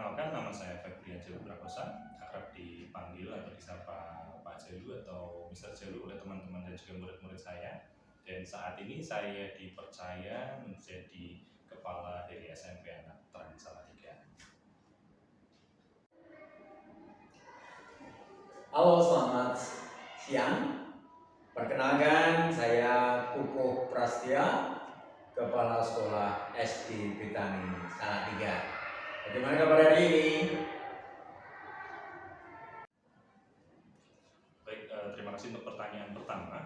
Perkenalkan, nama saya Febrian Jalu Prakosa, akrab dipanggil atau disapa Pak Jalu atau Mister Jalu oleh teman-teman dan juga murid-murid saya. Dan saat ini saya dipercaya menjadi kepala dari SMP Anak Terang Salatiga. Halo, selamat siang. Perkenalkan, saya Kukuh Prastya, Kepala Sekolah SD Betani Salatiga. Bagaimana kabar hari ini? Baik, terima kasih untuk pertanyaan pertama.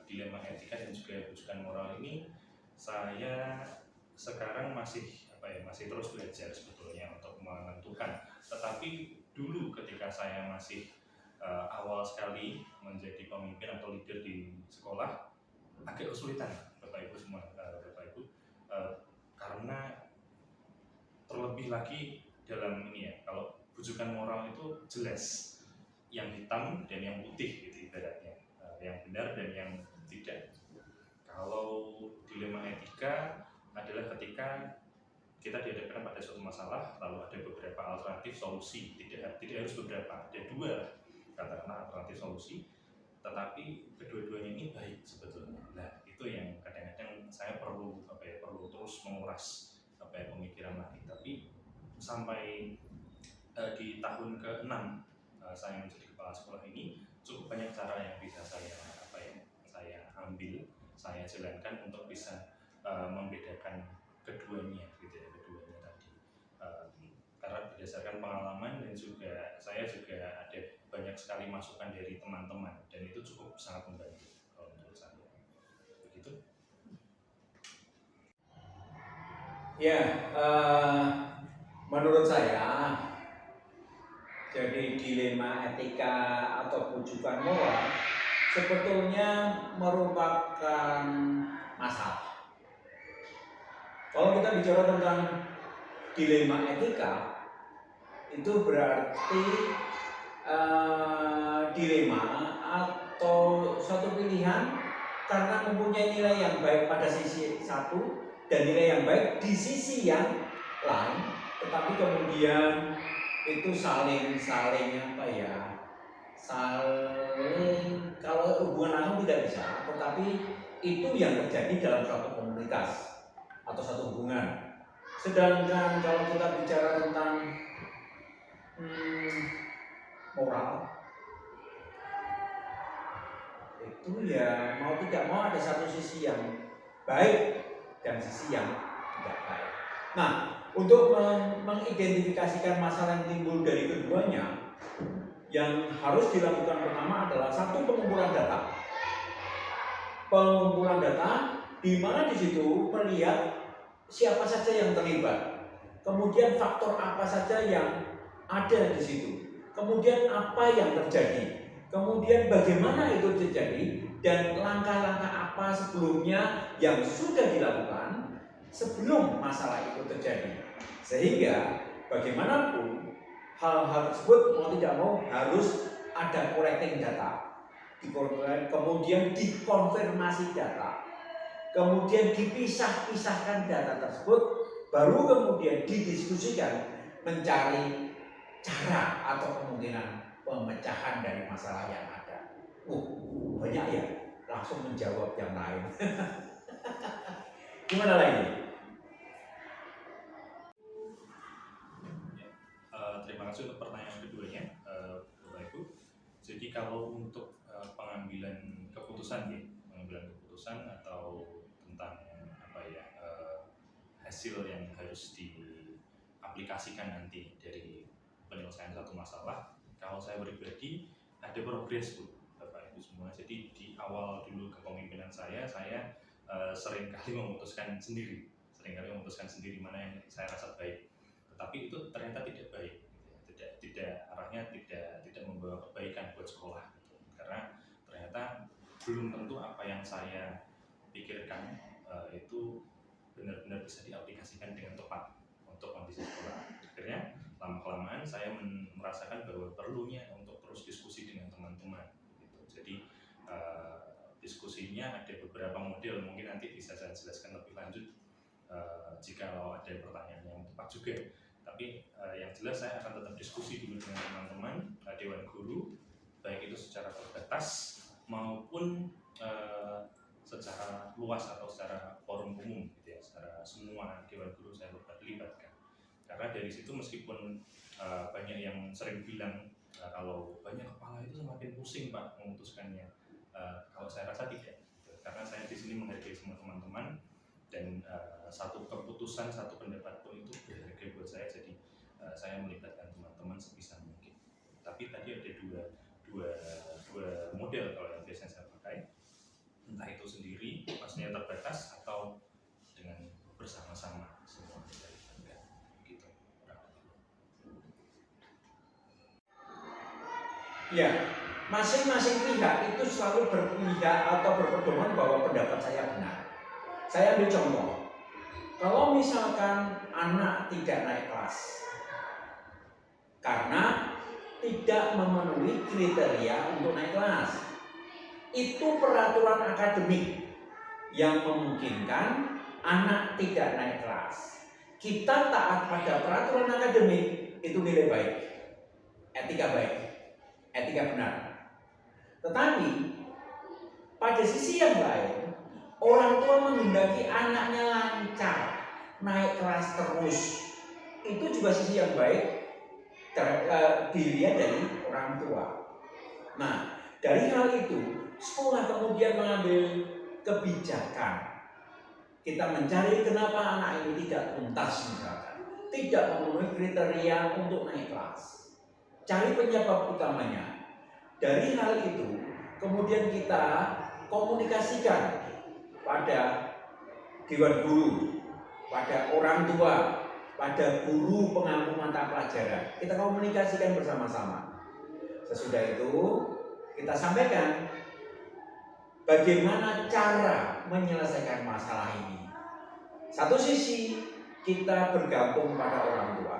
Dilema etika dan juga rujukan moral ini saya sekarang masih terus belajar sebetulnya untuk menentukan. Tetapi dulu ketika saya masih awal sekali menjadi pemimpin atau leader di sekolah, agak kesulitan Bapak Ibu semua, Bapak Ibu, karena terlebih lagi dalam ini ya, kalau rujukan moral itu jelas yang hitam dan yang putih gitu ibaratnya, yang benar dan yang tidak. Kalau dilema etika adalah ketika kita dihadapkan pada suatu masalah, lalu ada beberapa alternatif solusi, tidak harus beberapa, ada dua katakanlah alternatif solusi, tetapi kedua-duanya ini baik sebetulnya. Nah, itu yang kadang-kadang saya perlu perlu terus menguras pemikiran lagi. Tapi sampai di tahun ke-6 saya menjadi kepala sekolah ini, cukup banyak cara yang bisa saya saya ambil, saya jalankan untuk bisa membedakan keduanya gitu ya, keduanya tadi. Karena berdasarkan pengalaman dan juga saya juga ada banyak sekali masukan dari teman-teman dan itu cukup sangat membantu kalau menurut saya. Begitu. Ya, menurut saya, jadi dilema etika atau rujukan moral sebetulnya merupakan masalah. Kalau kita bicara tentang dilema etika, itu berarti dilema atau suatu pilihan karena mempunyai nilai yang baik pada sisi satu dan nilai yang baik di sisi yang lain, tetapi kemudian itu saling kalau hubungan langsung tidak bisa, tetapi itu yang terjadi dalam suatu komunitas atau satu hubungan. Sedangkan kalau kita bicara tentang moral, itu ya mau tidak mau ada satu sisi yang baik dan sisi yang tidak baik. Nah, untuk mengidentifikasikan masalah yang timbul dari keduanya, yang harus dilakukan pertama adalah satu, pengumpulan data. Pengumpulan data di mana di situ melihat siapa saja yang terlibat, kemudian faktor apa saja yang ada di situ, kemudian apa yang terjadi, kemudian bagaimana itu terjadi, dan langkah-langkah apa sebelumnya yang sudah dilakukan sebelum masalah itu terjadi. Sehingga bagaimanapun hal-hal tersebut mau tidak mau harus ada collecting data, kemudian dikonfirmasi data, kemudian dipisah-pisahkan data tersebut, baru kemudian didiskusikan mencari cara atau kemungkinan pemecahan dari masalah yang ada. Banyak ya, langsung menjawab yang lain. Gimana lagi? Terima kasih untuk pertanyaan keduanya, Bapak Ibu. Jadi kalau untuk pengambilan keputusan atau tentang hasil yang harus diaplikasikan nanti dari penyelesaian satu masalah, kalau saya pribadi ada progres Bu, Bapak Ibu semua. Jadi di awal dulu kepemimpinan saya seringkali memutuskan sendiri mana yang saya rasa baik, tetapi itu ternyata tidak baik, arahnya tidak membawa kebaikan buat sekolah gitu. Karena ternyata belum tentu apa yang saya pikirkan itu benar-benar bisa diaplikasikan dengan tepat untuk kondisi sekolah. Akhirnya lama-kelamaan saya merasakan bahwa perlunya untuk terus diskusi dengan teman-teman gitu. Jadi diskusinya ada beberapa model, mungkin nanti bisa saya jelaskan lebih lanjut jika ada pertanyaan yang tepat juga. Tapi yang jelas saya akan tetap diskusi dulu dengan teman-teman Dewan Guru, baik itu secara terbatas maupun secara luas atau secara forum umum gitu ya, secara semua Dewan Guru saya libatkan. Karena dari situ meskipun banyak yang sering bilang kalau banyak kepala itu semakin pusing Pak memutuskannya, kalau saya rasa tidak, karena saya di sini menghargai semua teman-teman dan satu keputusan, satu pendapat pun itu berharga buat saya, jadi saya melibatkan teman-teman sebisa mungkin. Tapi tadi ada dua model kalau yang biasanya saya pakai, entah itu sendiri, maksudnya terbatas, atau dengan bersama-sama semua gitu. Ya, masing-masing pihak itu selalu berpihak atau berpedoman bahwa pendapat saya benar. Saya ambil contoh, kalau misalkan anak tidak naik kelas karena tidak memenuhi kriteria untuk naik kelas, itu peraturan akademik yang memungkinkan anak tidak naik kelas. Kita taat pada peraturan akademik, itu nilai baik, etika baik, etika benar. Tetapi pada sisi yang lain, orang tua menghendaki anaknya lancar, naik kelas terus. Itu juga sisi yang baik dilihat dari orang tua. Nah, dari hal itu, sekolah kemudian mengambil kebijakan. Kita mencari kenapa anak ini tidak tuntas misalkan, tidak memenuhi kriteria untuk naik kelas. Cari penyebab utamanya. Dari hal itu, kemudian kita komunikasikan pada Dewan Guru, pada orang tua, pada guru pengampu mata pelajaran. Kita komunikasikan bersama-sama. Sesudah itu, kita sampaikan bagaimana cara menyelesaikan masalah ini. Satu sisi, kita bergantung pada orang tua.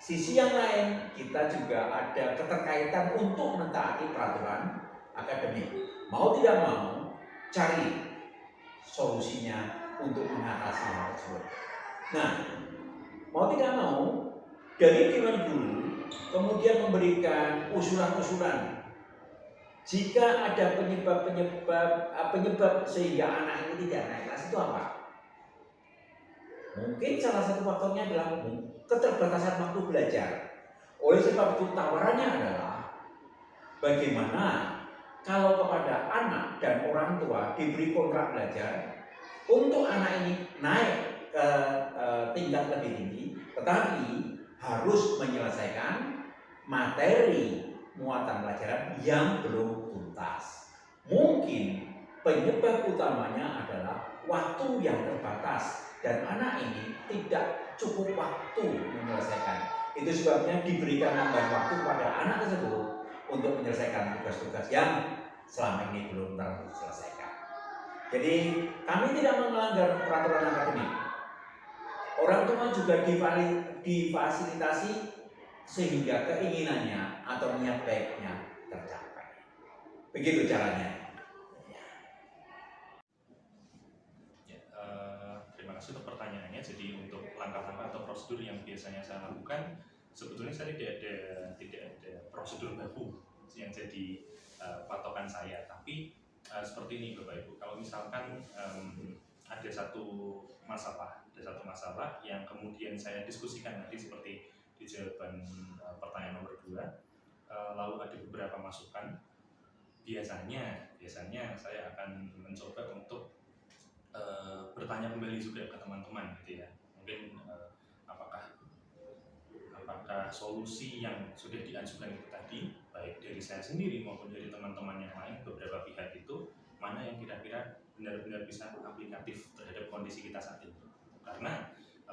Sisi yang lain, kita juga ada keterkaitan untuk mentaati peraturan akademik. Mau tidak mau, cari solusinya untuk mengatasi hal tersebut. Nah, mau tidak mau, dari Dewan Guru kemudian memberikan usulan-usulan. Jika ada penyebab sehingga anak ini tidak naik kelas, itu apa? Mungkin salah satu faktornya adalah keterbatasan waktu belajar. Oleh sebab itu tawarannya adalah bagaimana kalau kepada anak dan orang tua diberi kontrak belajar untuk anak ini naik ke tingkat lebih tinggi, tetapi harus menyelesaikan materi muatan pelajaran yang belum tuntas. Mungkin penyebab utamanya adalah waktu yang terbatas dan anak ini tidak cukup waktu menyelesaikan. Itu sebabnya diberikan tambahan waktu kepada anak tersebut untuk menyelesaikan tugas-tugas yang selama ini belum terselesaikan. Jadi kami tidak melanggar peraturan akademik. Orang tua juga difasilitasi sehingga keinginannya atau niat baiknya tercapai. Begitu caranya. Terima kasih untuk pertanyaannya. Jadi untuk langkah-langkah atau prosedur yang biasanya saya lakukan, sebetulnya saya tidak ada prosedur baku yang jadi patokan saya. Tapi seperti ini Bapak Ibu, kalau misalkan ada satu masalah yang kemudian saya diskusikan nanti seperti di jawaban pertanyaan nomor 2, lalu ada beberapa masukan, biasanya saya akan mencoba untuk bertanya kembali juga ke teman-teman gitu ya. Mungkin apakah solusi yang sudah diajukan itu tadi, baik dari saya sendiri maupun dari teman-teman yang lain, beberapa pihak itu, mana yang kira-kira benar-benar bisa aplikatif terhadap kondisi kita saat ini. Karena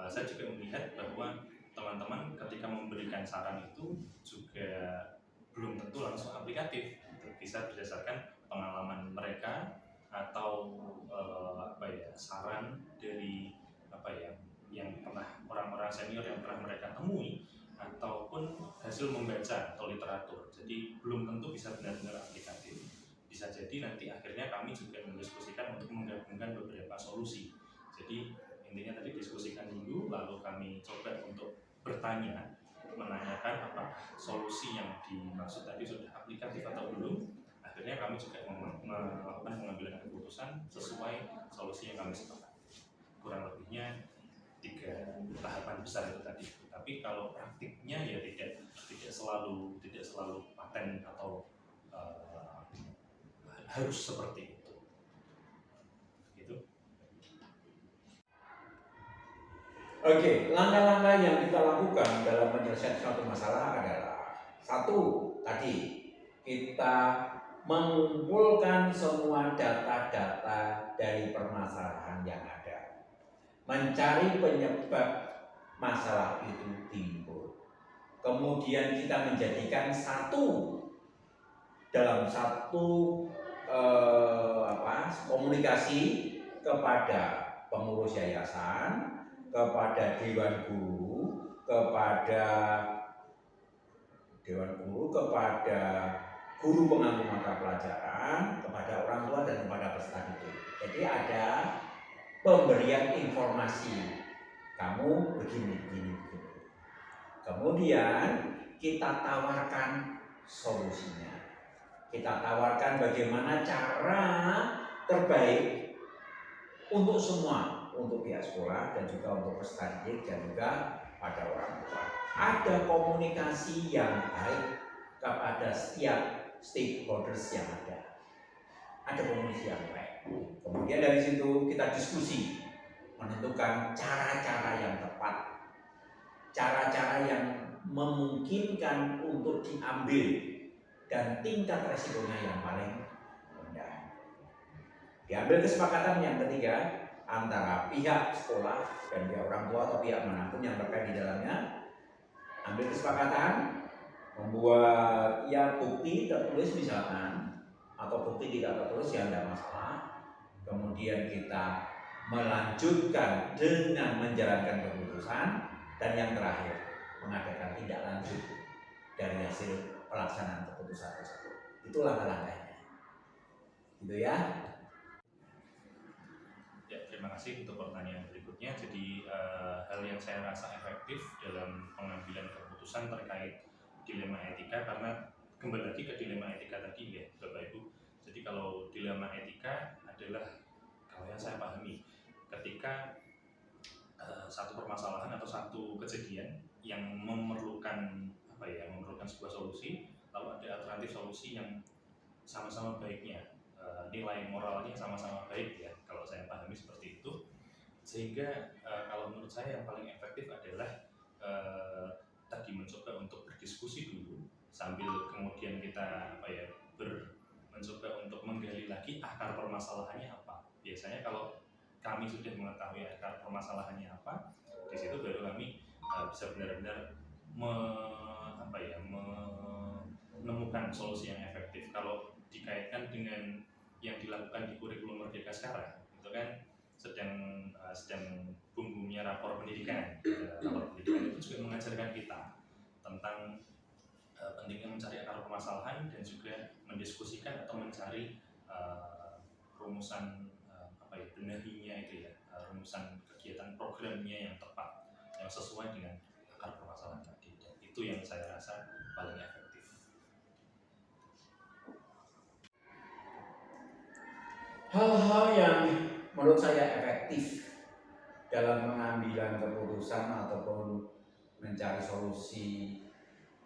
saya juga melihat bahwa teman-teman ketika memberikan saran itu juga belum tentu langsung aplikatif. Bisa berdasarkan pengalaman mereka atau saran dari yang pernah orang-orang senior yang pernah mereka temui, ataupun hasil membaca atau literatur. Jadi belum tentu bisa benar-benar aplikatif. Bisa jadi nanti akhirnya kami juga mendiskusikan untuk menggabungkan beberapa solusi. Jadi intinya tadi diskusikan dulu, lalu kami coba untuk bertanya, menanyakan apa solusi yang dimaksud tadi sudah aplikatif atau belum. Akhirnya kami juga melakukan pengambilan keputusan sesuai solusi yang kami sepakati. Kurang lebihnya 3 tahapan besar itu tadi. Tapi kalau praktiknya ya tidak selalu paten atau harus seperti itu. Gitu. Oke, langkah-langkah yang kita lakukan dalam menyelesaikan suatu masalah adalah satu, tadi kita mengumpulkan semua data-data dari permasalahan yang ada, mencari penyebab masalah itu timbul, kemudian kita menjadikan dalam satu komunikasi kepada pengurus yayasan, kepada dewan guru, kepada guru pengampu mata pelajaran, kepada orang tua dan kepada peserta didik. Jadi ada pemberian informasi, kamu begini. Kemudian kita tawarkan solusinya. Kita tawarkan bagaimana cara terbaik untuk semua, untuk pihak sekolah dan juga untuk peserta didik dan juga pada orang tua. Ada komunikasi yang baik kepada setiap stakeholders yang ada. Ada komunikasi yang baik. Kemudian dari situ kita diskusi, menentukan cara-cara yang tepat, cara-cara yang memungkinkan untuk diambil dan tingkat resikonya yang paling rendah. Diambil kesepakatan yang ketiga antara pihak sekolah dan pihak orang tua atau pihak manapun yang terkait di dalamnya. Ambil kesepakatan membuat bukti tertulis misalkan, atau bukti tidak tertulis yang tidak masalah. Kemudian kita melanjutkan dengan menjalankan keputusan, dan yang terakhir mengadakan tindak lanjut dari hasil pelaksanaan keputusan tersebut. Itu langkah-langkahnya. Gitu ya. Ya, terima kasih untuk pertanyaan berikutnya. Jadi hal yang saya rasa efektif dalam pengambilan keputusan terkait dilema etika, karena kembali lagi ke dilema etika tadi ya Bapak Ibu. Jadi kalau dilema etika adalah, kalau yang saya pahami, ketika satu permasalahan atau satu kejadian yang memerlukan memerlukan sebuah solusi, lalu ada alternatif solusi yang sama-sama baiknya, nilai moralnya sama-sama baik ya, kalau saya pahami seperti itu. Sehingga kalau menurut saya yang paling efektif adalah tadi mencoba untuk berdiskusi dulu, sambil kemudian kita mencoba untuk menggali lagi akar permasalahannya apa. Biasanya kalau kami sudah mengetahui akar permasalahannya apa, di situ baru kami bisa benar-benar menemukan solusi yang efektif. Kalau dikaitkan dengan yang dilakukan di kurikulum Merdeka sekarang, itu kan sedang bumbunya rapor pendidikan. Rapor pendidikan itu juga mengajarkan kita tentang pentingnya mencari akar permasalahan dan juga mendiskusikan atau mencari rumusan benahinya itu ya, rumusan kegiatan programnya yang tepat, yang sesuai dengan akar permasalahan tadi. Dan itu yang saya rasa paling efektif. Hal-hal yang menurut saya efektif dalam pengambilan keputusan ataupun mencari solusi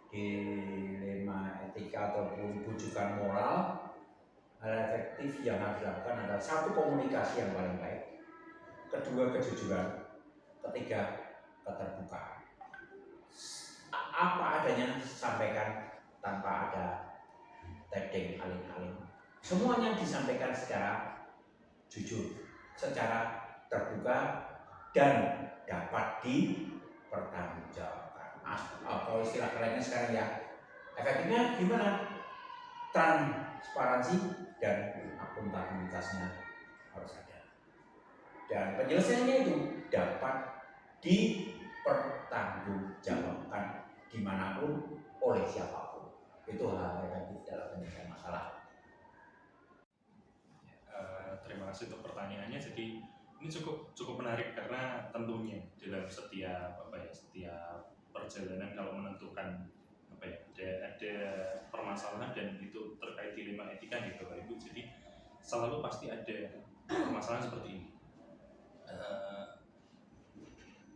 dilema etika ataupun bujukan moral, hal efektif yang harus dilakukan adalah satu, komunikasi yang paling baik, kedua, kejujuran, ketiga, keterbukaan. Apa adanya sampaikan tanpa ada tedeng aling-aling. Semuanya disampaikan secara jujur, secara terbuka, dan dapat dipertanggungjawabkan. Kalau istilah kerennya sekarang ya, efektifnya gimana? Transparansi dan akuntabilitasnya harus ada. Dan penyelesaiannya itu dapat dipertanggungjawabkan dimanapun oleh siapapun. Itu hal efektif dalam penyelesaian masalah. Terima kasih untuk pertanyaannya. Jadi ini cukup menarik, karena tentunya dalam setiap perjalanan kalau menentukan apa ya, ada permasalahan dan itu terkait dilema etika gitu Pak Ibu. Jadi selalu pasti ada permasalahan seperti ini.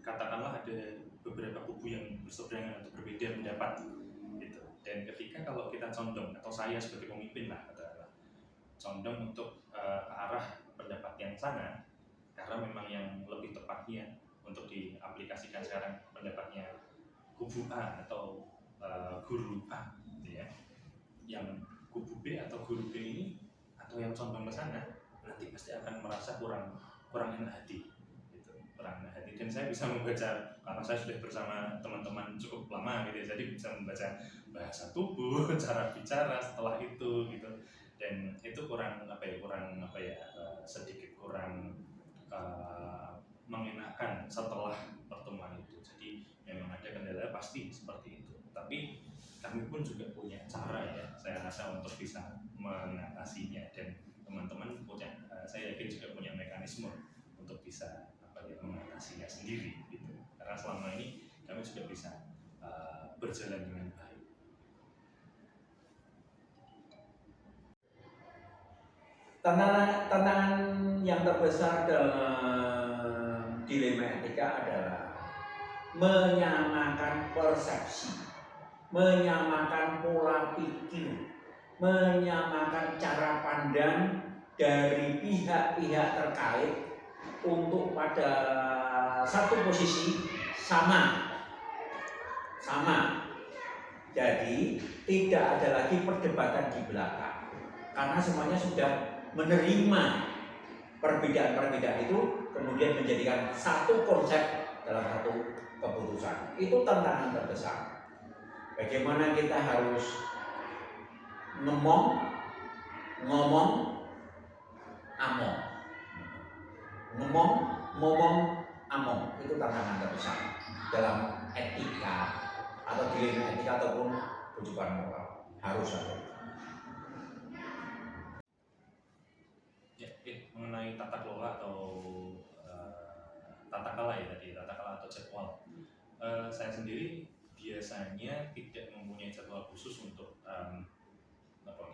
Katakanlah ada beberapa kubu yang berseberangan atau berbeda pendapat gitu. Dan ketika kalau kita condong, atau saya sebagai pemimpin lah katakanlah, condong untuk ke arah pendapat yang sana karena memang yang lebih tepatnya untuk diaplikasikan sekarang pendapatnya kubu A atau guru A gitu ya. Yang kubu B atau guru B ini atau yang condong ke sana nanti pasti akan merasa kurang enak hati gitu, kurang enak hati. Dan saya bisa membaca, karena saya sudah bersama teman-teman cukup lama gitu ya, jadi bisa membaca bahasa tubuh, cara bicara setelah itu gitu. Dan itu kurang sedikit kurang mengenakan setelah pertemuan itu. Jadi memang ada kendala pasti seperti itu. Tapi kami pun juga punya cara ya, saya rasa untuk bisa mengatasinya, dan teman-teman punya, saya yakin juga punya mekanisme untuk bisa mengatasinya sendiri gitu. Karena selama ini kami juga bisa berjalan dengan baik. Tantangan yang terbesar dalam dilema etika adalah menyamakan persepsi, menyamakan pola pikir, menyamakan cara pandang dari pihak-pihak terkait untuk pada satu posisi sama. Jadi tidak ada lagi perdebatan di belakang, karena semuanya sudah menerima perbedaan-perbedaan itu, kemudian menjadikan satu konsep dalam satu keputusan. Itu tantangan terbesar. Bagaimana kita harus ngomong, among. Itu tantangan terbesar dalam etika atau dilema etika ataupun rujukan moral. Harus ada. Mengenai tata kelola atau tata kelola ya tadi, tata kelola atau jadwal. Saya sendiri biasanya tidak mempunyai jadwal khusus untuk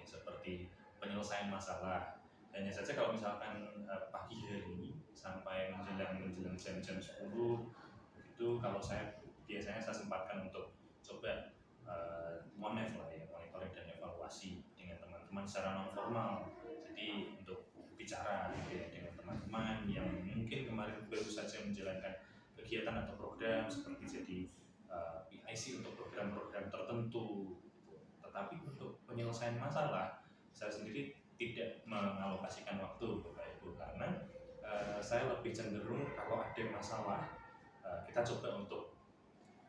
seperti penyelesaian masalah. Hanya saja kalau misalkan pagi hari sampai menjelang jam 10 itu, kalau saya biasanya sempatkan untuk coba monef lah ya, monitoring dan evaluasi dengan teman-teman secara non formal. Jadi untuk bicara gitu ya, dengan teman-teman yang mungkin kemarin baru saja menjalankan kegiatan atau program seperti jadi PIC untuk program-program tertentu. Tetapi untuk penyelesaian masalah saya sendiri tidak mengalokasikan waktu Bapak Ibu, karena saya lebih cenderung kalau ada masalah kita coba untuk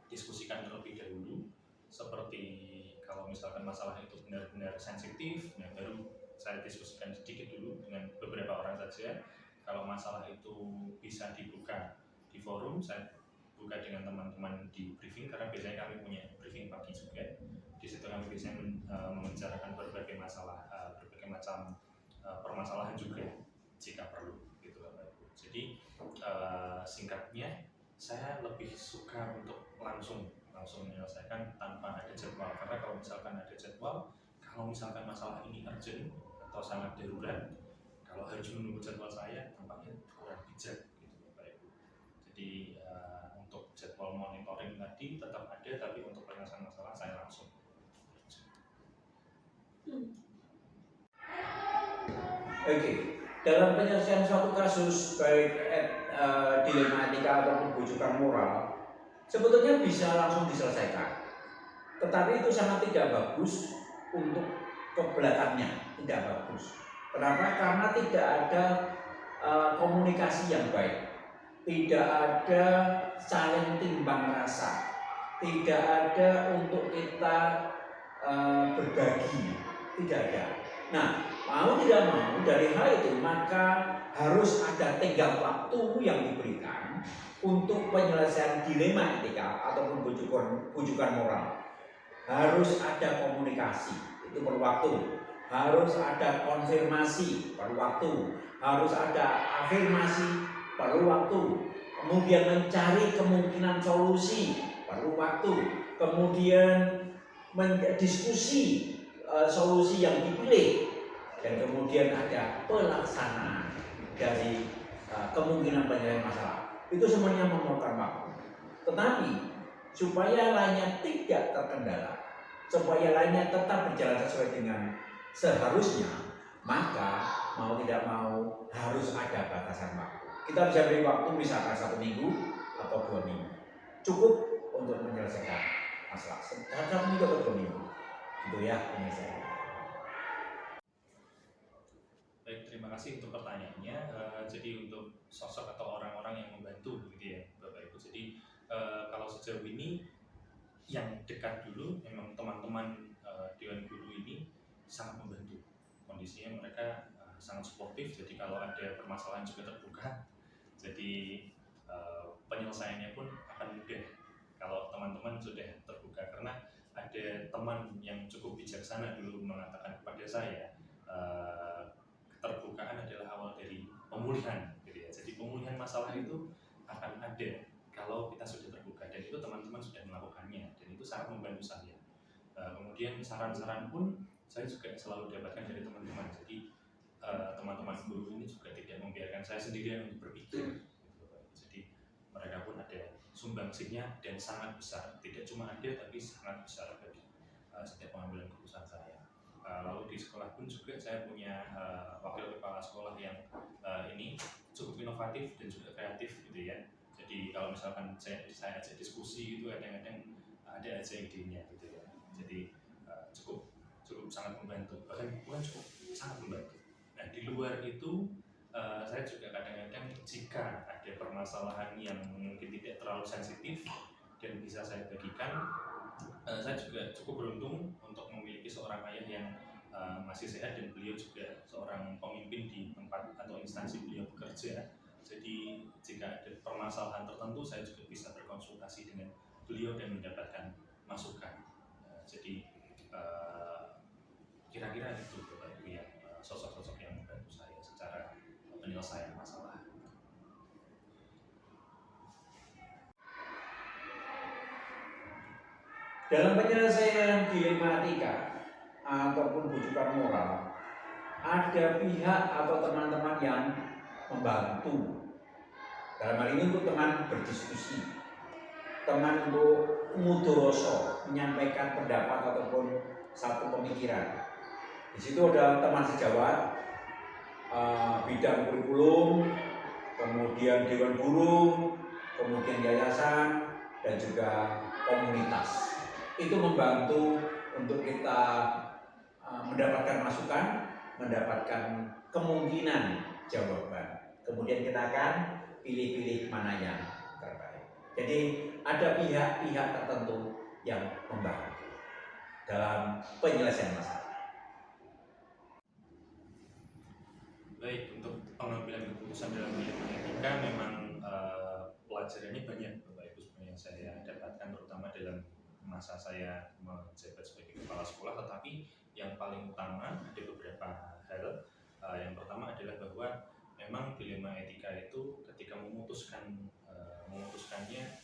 diskusikan terlebih dahulu. Seperti kalau misalkan masalah itu benar-benar sensitif, nah baru saya diskusikan sedikit dulu dengan beberapa orang saja. Kalau masalah itu bisa dibuka di forum, saya buka dengan teman-teman di briefing, karena biasanya kami punya briefing pagi juga. Di situ kami biasanya membicarakan berbagai masalah, berbagai macam permasalahan juga jika perlu, gitu Bapak Ibu. Jadi singkatnya, saya lebih suka untuk langsung menyelesaikan tanpa ada jadwal, karena kalau misalkan ada jadwal, kalau misalkan masalah ini urgent atau sangat darurat, kalau harus menunggu jadwal saya tampaknya kurang bijak gitu Bapak Ibu. Jadi untuk jadwal monitoring tadi tetap ada, tapi untuk penyelesaian masalah saya langsung. Oke, dalam penyelesaian suatu kasus baik dilema etika ataupun bujukan moral, sebetulnya bisa langsung diselesaikan. Tetapi itu sangat tidak bagus untuk ke belakangnya, tidak bagus. Kenapa? Karena tidak ada komunikasi yang baik, tidak ada saling timbang rasa, tidak ada untuk kita berbagi, tidak ada. Nah, mau tidak mau dari hal itu maka harus ada tenggang waktu yang diberikan untuk penyelesaian dilema etika ataupun bujukan moral. Harus ada komunikasi, itu perlu waktu. Harus ada konfirmasi, perlu waktu. Harus ada afirmasi, perlu waktu. Kemudian mencari kemungkinan solusi, perlu waktu, kemudian diskusi solusi yang dipilih, dan kemudian ada pelaksanaan dari kemungkinan penyelesaian masalah. Itu semuanya memerlukan waktu. Tetapi supaya lainnya tidak terkendala, supaya lainnya tetap berjalan sesuai dengan seharusnya, maka mau tidak mau harus ada batasan waktu. Kita bisa beri waktu misalkan 1 minggu atau 2 minggu, cukup untuk menyelesaikan masalah. 1 minggu atau 2 minggu, itu ya penyelesaian. Baik, terima kasih untuk pertanyaannya. Jadi untuk sosok atau orang-orang yang membantu, gitu ya, Bapak Ibu. Jadi kalau sejauh ini yang dekat dulu, memang teman-teman Dewan Guru ini sangat membantu. Kondisinya mereka sangat suportif. Jadi kalau ada permasalahan juga terbuka. Jadi penyelesaiannya pun akan mudah kalau teman-teman sudah terbuka, karena ada teman yang cukup bijaksana dulu mengatakan kepada saya, keterbukaan adalah awal dari pemulihan, gitu ya. Jadi pemulihan masalah itu akan ada kalau kita sudah terbuka, dan itu teman-teman sudah melakukannya, dan itu sangat membantu saya. Kemudian saran-saran pun saya juga selalu dapatkan dari teman-teman. Jadi teman-teman guru ini juga tidak membiarkan saya sendirian untuk berpikir. Jadi mereka pun ada sumbangsihnya dan sangat besar. Tidak cuma ada, tapi sangat besar bagi setiap pengambilan keputusan saya. Lalu di sekolah pun juga saya punya wakil kepala sekolah yang ini cukup inovatif dan juga kreatif, gitu ya. Jadi kalau misalkan saya ajak diskusi itu kadang-kadang ada aja idenya, gitu ya. Jadi cukup sangat membantu, bahkan bukan cukup, sangat membantu. Nah, di luar itu saya juga kadang-kadang jika ada permasalahan yang mungkin tidak terlalu sensitif dan bisa saya bagikan, saya juga cukup beruntung untuk memiliki seorang ayah yang masih sehat, dan beliau juga seorang pemimpin di tempat atau instansi beliau bekerja. Jadi jika ada permasalahan tertentu, saya juga bisa berkonsultasi dengan beliau dan mendapatkan masukan. Jadi kira-kira itu Bapak Ibu ya, sosok-sosok yang membantu saya secara penyelesaian masalah. Dalam penyelesaian dilematika ataupun bujukan moral, ada pihak atau teman-teman yang membantu. Dalam hal ini untuk teman berdiskusi, teman untuk mudoroso, menyampaikan pendapat ataupun satu pemikiran. Di situ ada teman sejawat, bidang kurikulum, kemudian dewan guru, kemudian yayasan, dan juga komunitas. Itu membantu untuk kita mendapatkan masukan, mendapatkan kemungkinan jawaban. Kemudian kita akan pilih-pilih mana yang terbaik. Jadi ada pihak-pihak tertentu yang membantu dalam penyelesaian masalah. Baik, untuk pengambilan keputusan dalam bidang etika memang pelajarannya banyak Bapak Ibu sebenarnya yang saya dapatkan, terutama dalam masa saya menjabat sebagai kepala sekolah. Tetapi yang paling utama ada beberapa hal. Yang pertama adalah bahwa memang dilema etika itu ketika memutuskannya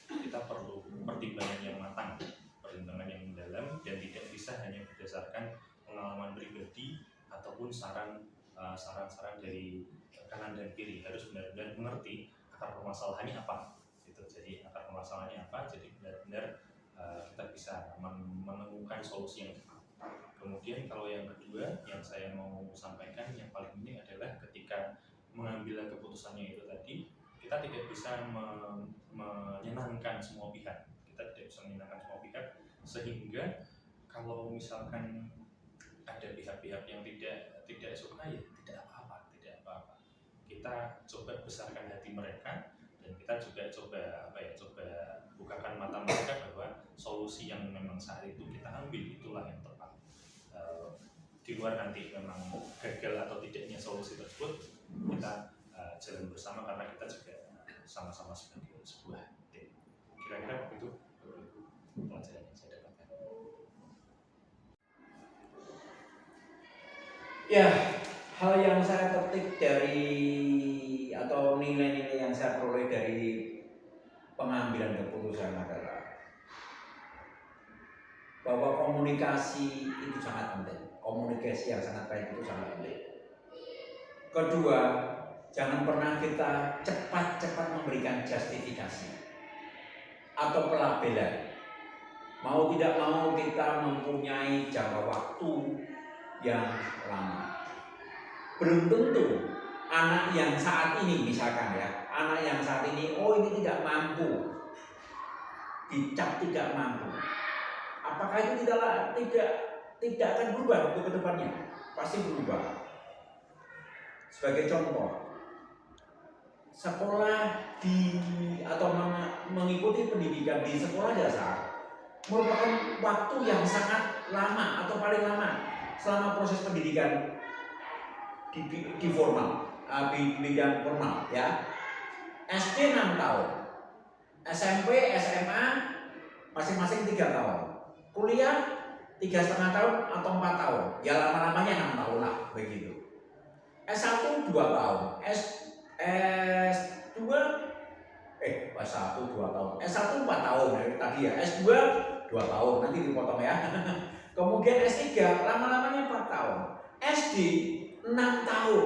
kita perlu pertimbangan yang matang, pertimbangan yang mendalam, dan tidak bisa hanya berdasarkan pengalaman pribadi ataupun saran-saran dari kanan dan kiri. Harus benar-benar mengerti akar permasalahannya apa, gitu. Jadi akar permasalahannya apa, jadi benar-benar kita bisa menemukan solusi yang tepat. Kemudian kalau yang kedua yang saya mau sampaikan, yang paling penting adalah ketika mengambil keputusannya itu tadi, kita tidak bisa menyenangkan semua pihak. Kita tidak bisa menyenangkan semua pihak, sehingga kalau misalkan ada pihak-pihak yang tidak suka, ya tidak apa-apa. Kita coba besarkan hati mereka, dan kita juga coba bukakan mata mereka bahwa solusi yang memang saat itu kita ambil itulah yang tepat. Di luar nanti memang gagal atau tidaknya solusi tersebut, kita jalan bersama karena kita juga sama-sama sebagai sebuah tim. Kira-kira waktu itu pelajaran yang saya dapatkan. Ya, hal yang saya petik dari atau nilai-nilai yang saya peroleh dari pengambilan keputusan adalah komunikasi itu sangat penting. Komunikasi yang sangat baik itu sangat penting. Kedua, jangan pernah kita cepat-cepat memberikan justifikasi atau pelabelan. Mau tidak mau kita mempunyai jangka waktu yang lama. Belum tentu anak yang saat ini, misalkan ya, anak yang saat ini, oh ini tidak mampu, dicap tidak mampu. Apakah itu tidak akan berubah untuk kedepannya? Pasti berubah. Sebagai contoh, sekolah atau mengikuti pendidikan di sekolah dasar merupakan waktu yang sangat lama atau paling lama selama proses pendidikan di formal, di bidang formal ya. SD 6 tahun, SMP, SMA masing-masing 3 tahun, kuliah 3,5 tahun atau 4 tahun, ya lama-lamanya 6 tahun lah begitu. S1 2 tahun, S2 S1 2 tahun, S1 4 tahun tadi ya, S2 2 tahun, nanti dipotong ya. Kemudian S3 lama-lamanya 4 tahun, SD 6 tahun.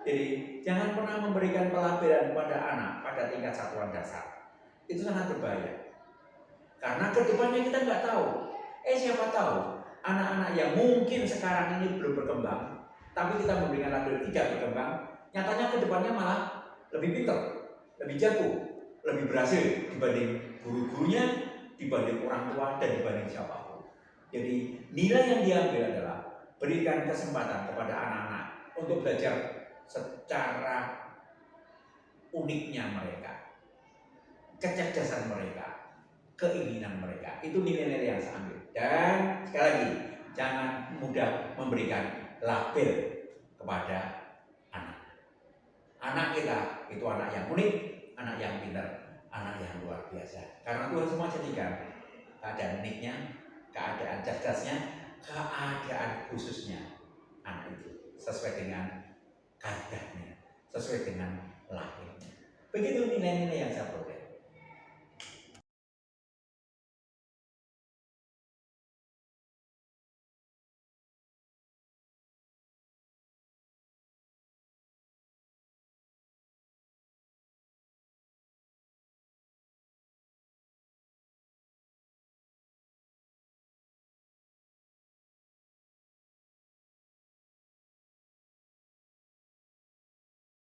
Jadi jangan pernah memberikan pelabelan kepada anak pada tingkat satuan dasar. Itu sangat berbahaya. Karena kedepannya kita nggak tahu. Siapa tahu anak-anak yang mungkin sekarang ini belum berkembang, tapi kita memberikan label tidak berkembang, nyatanya kedepannya malah lebih pintar, lebih jago, lebih berhasil dibanding guru-gurunya, dibanding orang tua, dan dibanding siapapun. Jadi nilai yang diambil adalah berikan kesempatan kepada anak-anak untuk belajar secara uniknya mereka, kecerdasan mereka, keinginan mereka. Itu nilai-nilai yang saya ambil. Dan sekali lagi, jangan mudah memberikan label kepada anak. Anak kita itu anak yang unik, anak yang pintar, anak yang luar biasa. Karena Tuhan semua jadikan keadaan uniknya, keadaan cerdasnya, keadaan khususnya anak itu sesuai dengan kadarnya, sesuai dengan lahirnya. Begitu nilai-nilai yang saya peroleh.